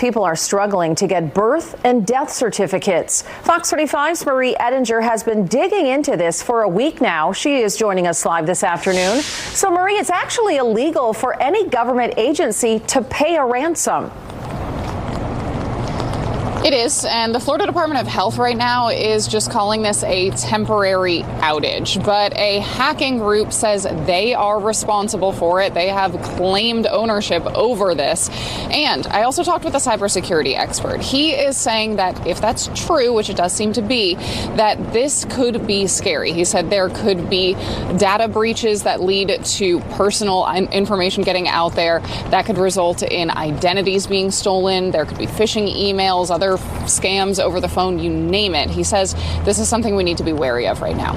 people are struggling to get birth and death certificates. Fox 35's Marie Ettinger has been digging into this for a week now. She is joining us live this afternoon. So, Marie, it's actually illegal for any government agency to pay a ransom. It is, and the Florida Department of Health right now is just calling this a temporary outage. But a hacking group says they are responsible for it. They have claimed ownership over this. And I also talked with a cybersecurity expert. He is saying that if that's true, which it does seem to be, that this could be scary. He said there could be data breaches that lead to personal information getting out there that could result in identities being stolen. There could be phishing emails, other scams over the phone, you name it. He says this is something we need to be wary of right now.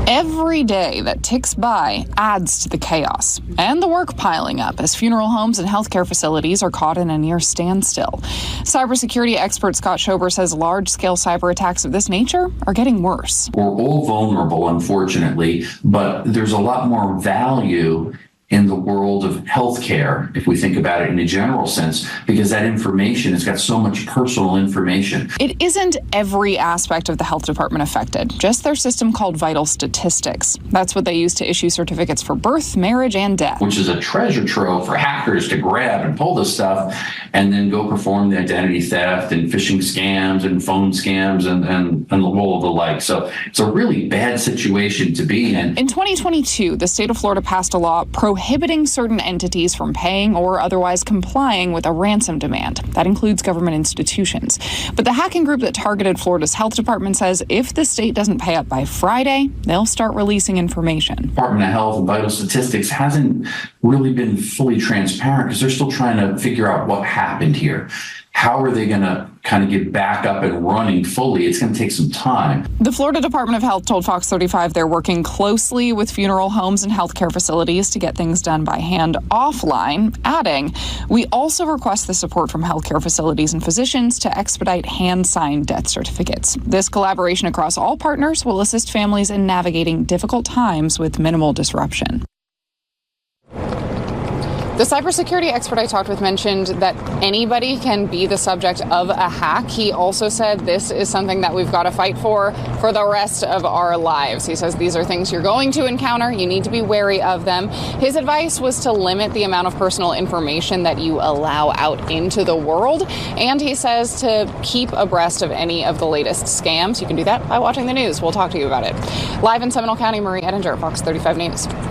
Every day that ticks by adds to the chaos and the work piling up as funeral homes and healthcare facilities are caught in a near standstill. Cybersecurity expert Scott Schober says large-scale cyber attacks of this nature are getting worse. We're all vulnerable, unfortunately, but there's a lot more value in the world of healthcare, if we think about it in a general sense, because that information has got so much personal information. It isn't every aspect of the health department affected, just their system called Vital Statistics. That's what they use to issue certificates for birth, marriage, and death. Which is a treasure trove for hackers to grab and pull this stuff and then go perform the identity theft and phishing scams and phone scams and all of the like. So it's a really bad situation to be in. In 2022, the state of Florida passed a law prohibiting certain entities from paying or otherwise complying with a ransom demand. That includes government institutions. But the hacking group that targeted Florida's health department says if the state doesn't pay up by Friday, they'll start releasing information. Department of Health and Vital Statistics hasn't really been fully transparent because they're still trying to figure out what happened here. How are they going to kind of get back up and running fully? It's going to take some time. The Florida Department of Health told Fox 35 they're working closely with funeral homes and healthcare facilities to get things done by hand offline, adding, we also request the support from healthcare facilities and physicians to expedite hand-signed death certificates. This collaboration across all partners will assist families in navigating difficult times with minimal disruption. The cybersecurity expert I talked with mentioned that anybody can be the subject of a hack. He also said this is something that we've got to fight for the rest of our lives. He says these are things you're going to encounter. You need to be wary of them. His advice was to limit the amount of personal information that you allow out into the world. And he says to keep abreast of any of the latest scams. You can do that by watching the news. We'll talk to you about it. Live in Seminole County, Marie Ettinger, Fox 35 News.